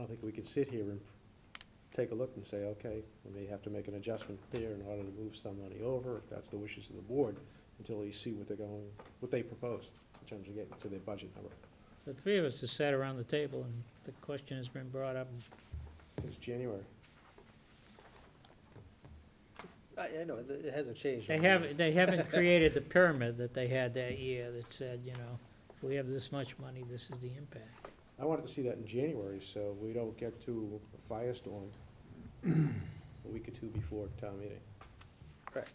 don't think we could sit here and take a look and say, okay, we may have to make an adjustment there in order to move some money over, if that's the wishes of the board, until you see what they propose in terms of getting to their budget number. The three of us have sat around the table and the question has been brought up. It's January. I know, it hasn't changed. They haven't created the pyramid that they had that year that said, you know, if we have this much money, this is the impact. I wanted to see that in January, so we don't get to a firestorm a week or two before town meeting. Correct.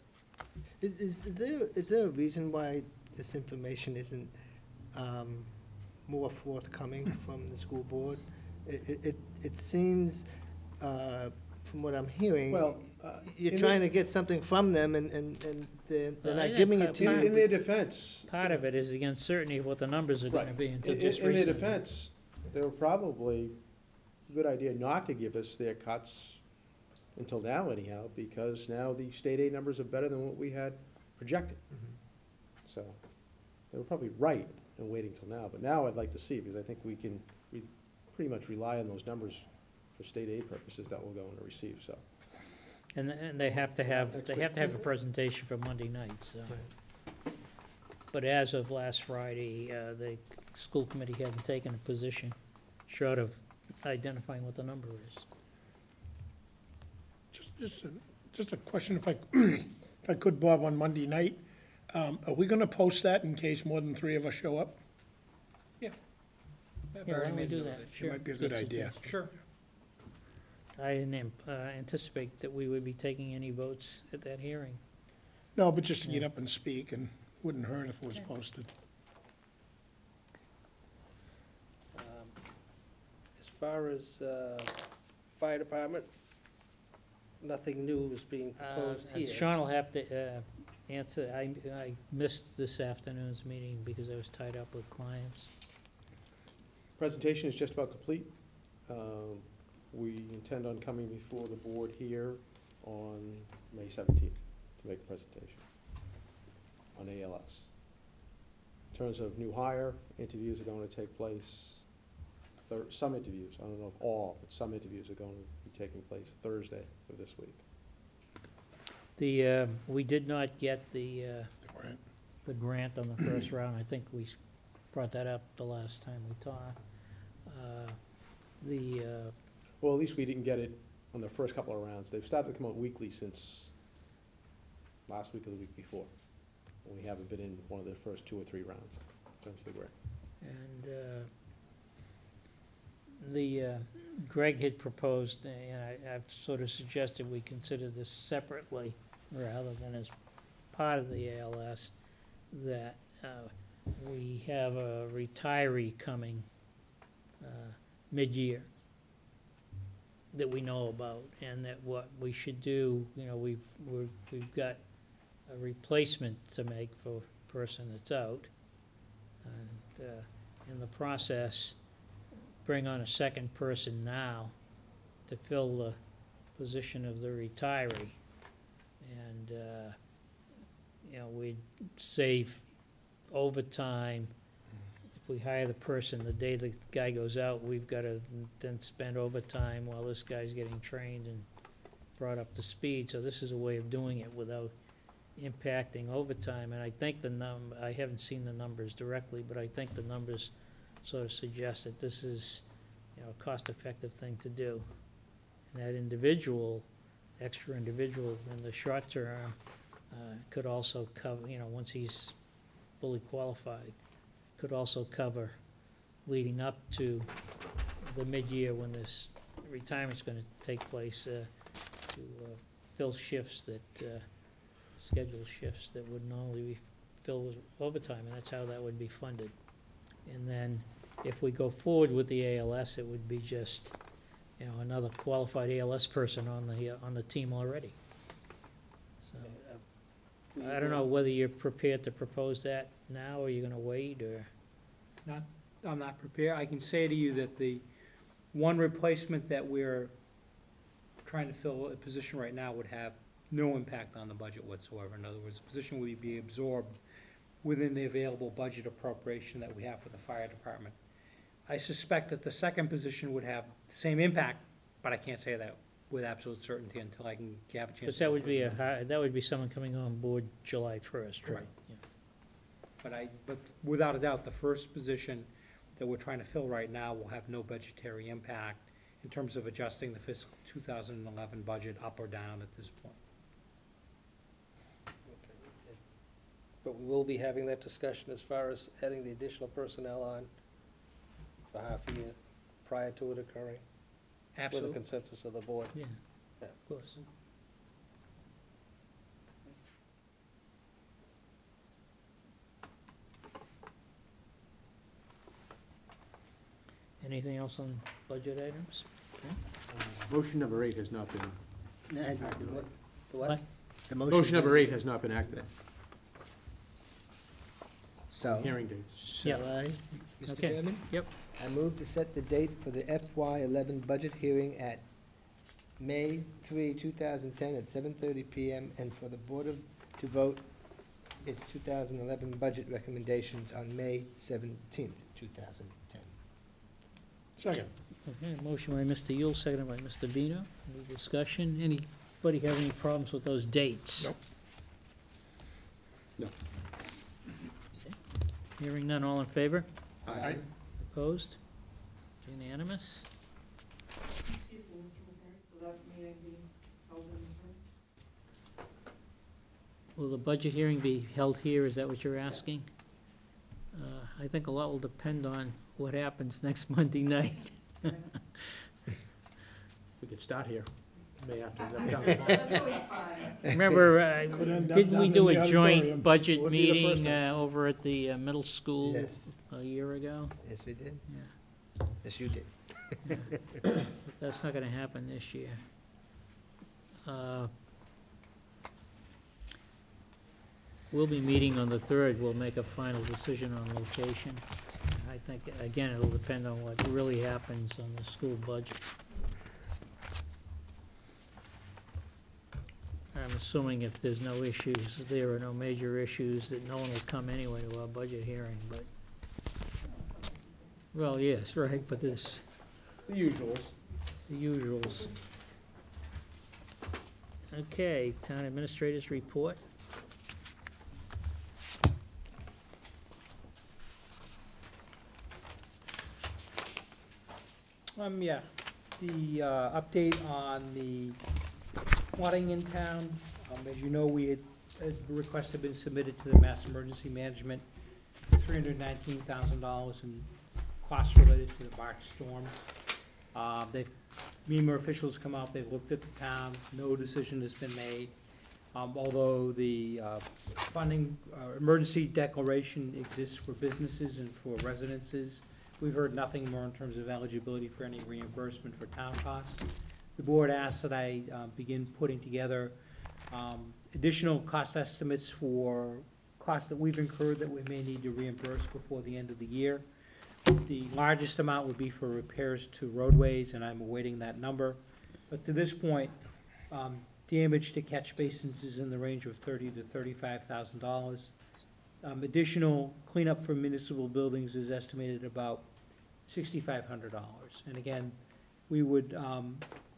Is there a reason why this information isn't more forthcoming from the school board? It seems, from what I'm hearing, Well, you're trying to get something from them and they're not giving it to you. in their defense. Part of it is the uncertainty of what the numbers are gonna Right. be until In just their recently. defense, they were probably a good idea not to give us their cuts until now anyhow, because now the state aid numbers are better than what we had projected. Mhm. So they were probably right in waiting till now, but now I'd like to see, because I think we pretty much rely on those numbers for state aid purposes that we're going to receive, so. And they have to have a presentation for Monday night, so. But as of last Friday, the school committee hadn't taken a position short of identifying what the number is. Just a question, if I could, Bob, on Monday night. Are we gonna post that in case more than 3 of us show up? Yeah, why don't we do that? It might be a good idea. Sure. I didn't anticipate that we would be taking any votes at that hearing. No, but just to get up and speak, and wouldn't hurt if it was posted. As far as fire department, nothing new is being proposed here. Sean will have to answer. I missed this afternoon's meeting because I was tied up with clients. Presentation is just about complete. We intend on coming before the board here on May 17th to make a presentation on ALS. In terms of new hire, interviews are going to take place, some interviews, I don't know if all, but some interviews are going to be taking place Thursday of this week. We did not get the grant on the first round. I think we brought that up the last time we talked. Well, at least we didn't get it on the first couple of rounds. They've started to come out weekly since last week or the week before. And we haven't been in one of the first 2 or 3 rounds in terms of the grant. And Greg had proposed, and I've sort of suggested we consider this separately rather than as part of the ALS, that we have a retiree coming mid-year that we know about, and that what we should do, you know, we've got a replacement to make for a person that's out, and in the process, bring on a second person now to fill the position of the retiree, and you know, we'd save overtime. If we hire the person the day the guy goes out, we've got to then spend overtime while this guy's getting trained and brought up to speed. So this is a way of doing it without impacting overtime. And I think I haven't seen the numbers directly, but I think the numbers sort of suggest that this is, you know, a cost-effective thing to do. And that extra individual in the short term could also cover, you know, once he's fully qualified, could also cover leading up to the mid-year when this retirement's going to take place, to fill shifts that, scheduled shifts that would normally be filled with overtime, and that's how that would be funded. And then if we go forward with the ALS, it would be just, you know, another qualified ALS person on the team already. So I don't know whether you're prepared to propose that now, or you're gonna wait, or? I'm not prepared. I can say to you that the one replacement that we're trying to fill a position right now would have no impact on the budget whatsoever. In other words, the position would be absorbed within the available budget appropriation that we have for the fire department. I suspect that the second position would have the same impact, but I can't say that with absolute certainty until I can have a chance. But that would be that would be someone coming on board July 1st, right? Correct. Yeah. But without a doubt, the first position that we're trying to fill right now will have no budgetary impact in terms of adjusting the fiscal 2011 budget up or down at this point. But we will be having that discussion as far as adding the additional personnel on for half a year prior to it occurring, with the Absolutely. consensus of the board. Yeah, Yeah. of course. Anything else on budget items? Motion number 8 has not been, That has not been- The what? The motion number 8 has not been acted on, So, hearing dates. Yeah. shall I, Mr. Okay. Chairman? Yep. I move to set the date for the FY11 budget hearing at May 3, 2010 at 7:30 PM, and for the Board to vote its 2011 budget recommendations on May 17th, 2010. Second. Okay, motion by Mr. Yule, seconded by Mr. Vino. Any discussion? Anybody have any problems with those dates? Nope. No. Okay. Hearing none, all in favor? Aye. Opposed? Unanimous? Excuse me, Mr. Messeri, without meeting being held in this room? Will the budget hearing be held here? Is that what you're asking? I think a lot will depend on what happens next Monday night. We could start here, May after the That's always fine. Remember, Would end up didn't we down do in a the joint auditorium. budget Would be the first meeting time. over at the middle school Yes, a year ago? yes, we did. Yeah. Yes, you did. But that's not gonna happen this year. We'll be meeting on the 3rd, we'll make a final decision on location. I think, again, it'll depend on what really happens on the school budget. I'm assuming if there's no issues, there are no major issues, that no one will come anyway to our budget hearing, but, well, yes, right, but there's The usuals. the usuals. Okay, town administrators report. Yeah, the update on the flooding in town, as you know, a request had been submitted to the Mass Emergency Management, $319,000 in costs related to the March storms. MEMA officials come out, they've looked at the town, no decision has been made. Although the funding, emergency declaration exists for businesses and for residences, we've heard nothing more in terms of eligibility for any reimbursement for town costs. The board asked that I begin putting together additional cost estimates for costs that we've incurred that we may need to reimburse before the end of the year. The largest amount would be for repairs to roadways, and I'm awaiting that number. But to this point, damage to catch basins is in the range of $30,000 to $35,000. Additional cleanup for municipal buildings is estimated about $6,500. And again, we would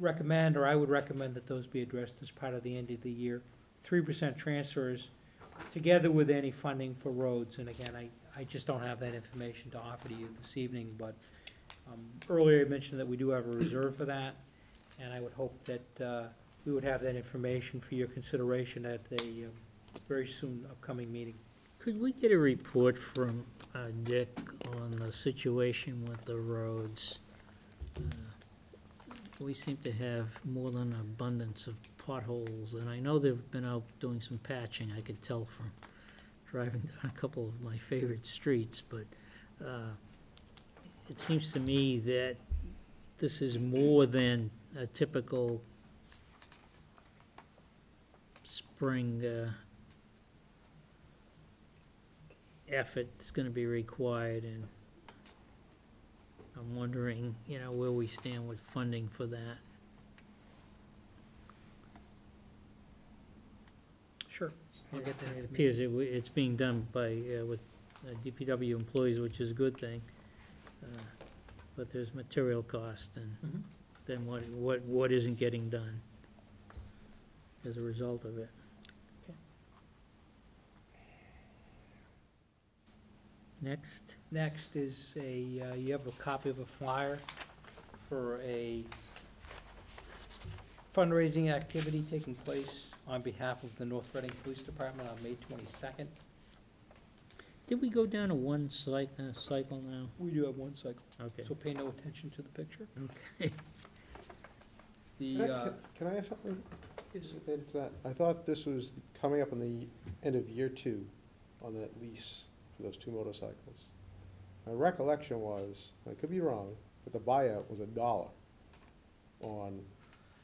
recommend, or I would recommend that those be addressed as part of the end of the year. 3% transfers, together with any funding for roads. And again, I just don't have that information to offer to you this evening, but earlier I mentioned that we do have a reserve for that, and I would hope that we would have that information for your consideration at a very soon upcoming meeting. Could we get a report from Dick on the situation with the roads? We seem to have more than an abundance of potholes, and I know they've been out doing some patching, I could tell from driving down a couple of my favorite streets, but it seems to me that this is more than a typical spring effort that's gonna be required, and I'm wondering, where we stand with funding for that. Sure. I'll get that It information. appears it's being done by, with DPW employees, which is a good thing. but there's material cost and Mhm. then what isn't getting done as a result of it. Next, Next is you have a copy of a flyer for a fundraising activity taking place on behalf of the North Reading Police Department on May 22nd. did we go down to one cycle now? We do have one cycle, Okay. so pay no attention to the picture. Okay. Can I ask something related to that? I thought this was coming up on the end of year 2 on that lease for those 2 motorcycles. My recollection was, I could be wrong, but the buyout was $1 on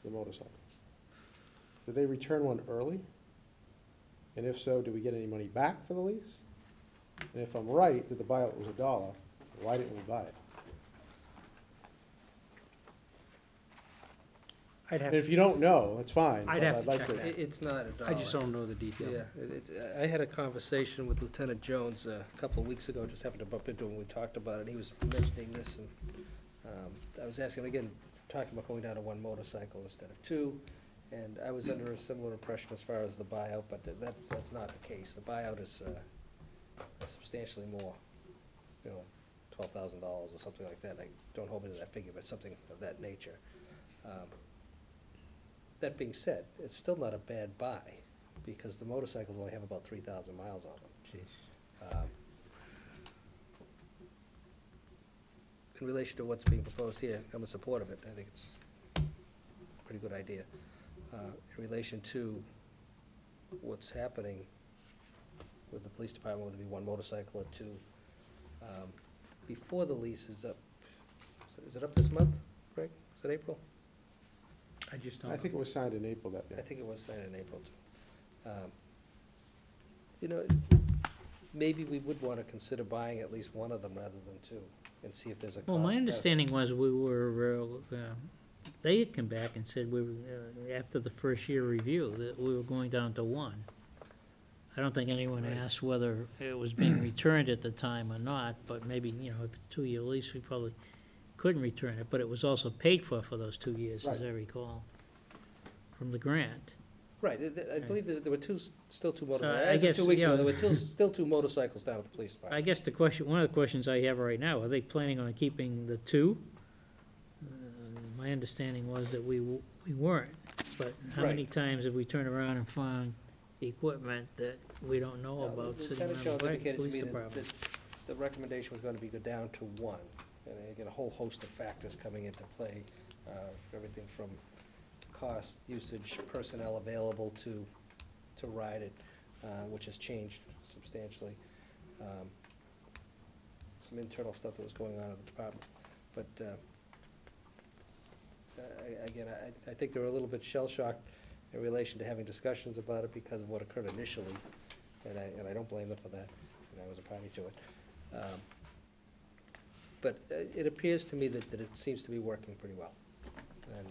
the motorcycles. Did they return one early? And if so, did we get any money back for the lease? And if I'm right, that the buyout was $1, why didn't we buy it? I'd have And if you don't know, it's fine. I'd but have to like check that. It's not a dollar. I just don't know the detail. Yeah, I had a conversation with Lieutenant Jones a couple of weeks ago, just happened to bump into him when we talked about it, and he was mentioning this, and I was asking him again, talking about going down to 1 motorcycle instead of 2, and I was under a similar impression as far as the buyout, but that's not the case. The buyout is substantially more, you know, $12,000 or something like that. I don't hold me to that figure, but something of that nature. That being said, it's still not a bad buy, because the motorcycles only have about 3,000 miles on them. Jeez. In relation to what's being proposed here, I'm in support of it. I think it's a pretty good idea. In relation to what's happening with the police department, whether it be 1 motorcycle or 2, before the lease is up, is it up this month, Greg? Is it April? I just don't. I think it was signed in April that year. I think it was signed in April, too. You know, maybe we would want to consider buying at least 1 of them rather than 2, and see if there's a cost. Well, my understanding was we were, they had come back and said we were, after the first year review, that we were going down to 1. I don't think anyone Right. asked whether it was being returned at the time or not, but maybe, you know, if it's a 2-year lease, we probably couldn't return it, but it was also paid for those 2 years, as I recall, from the grant. Right, I believe there were still two motorcycles. I As of guess, 2 weeks ago, yeah. there were still 2 motorcycles down at the police I department. guess the question, one of the questions I have right now, are they planning on keeping the 2? My understanding was that we weren't, but how many Right. times have we turned around and found equipment that we don't know about sitting around Lieutenant the Jones indicated to police me department? that the recommendation was going to be go down to 1. And again, a whole host of factors coming into play, everything from cost, usage, personnel available to ride it, which has changed substantially. Some internal stuff that was going on in the department. But again, I think they were a little bit shell-shocked in relation to having discussions about it because of what occurred initially, and I don't blame them for that, and I was a party to it. But it appears to me that it seems to be working pretty well, and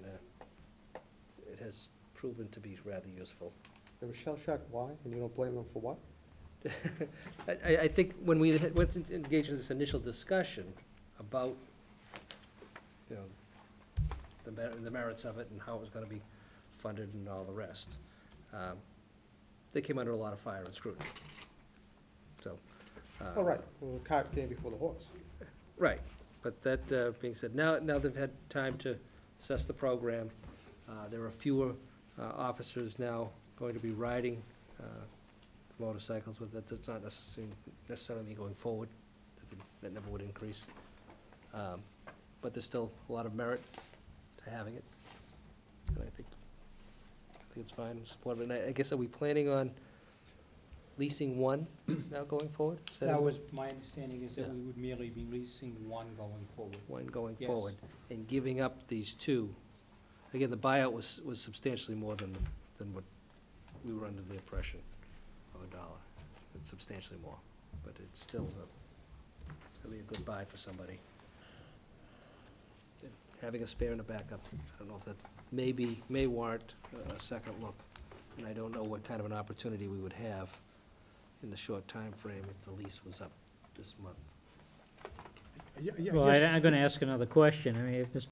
it has proven to be rather useful. They were shell-shocked, why? And you don't blame them for what? I think when we went to engage in this initial discussion about, you know, the merits of it and how it was gonna be funded and all the rest, they came under a lot of fire and scrutiny, so. Oh, right, well, the cart came before the horse. Right, but that being said, now they've had time to assess the program. There are fewer officers now going to be riding motorcycles with it. That's not necessarily me going forward. That number would increase. But there's still a lot of merit to having it. And I think it's fine, I'm supportive. And I guess, are we planning on leasing 1 now going forward? instead of That was, my understanding is that Yeah. we would merely be leasing 1 going forward. 1 going Yes. forward, and giving up these 2. Again, the buyout was substantially more than what we were under the impression of $1. It's substantially more, but it's still it's gonna be a good buy for somebody. And having a spare and a backup, I don't know if that may warrant a second look, and I don't know what kind of an opportunity we would have in the short time frame if the lease was up this month. Yeah, Well, guess- I'm gonna ask another question. I mean, if this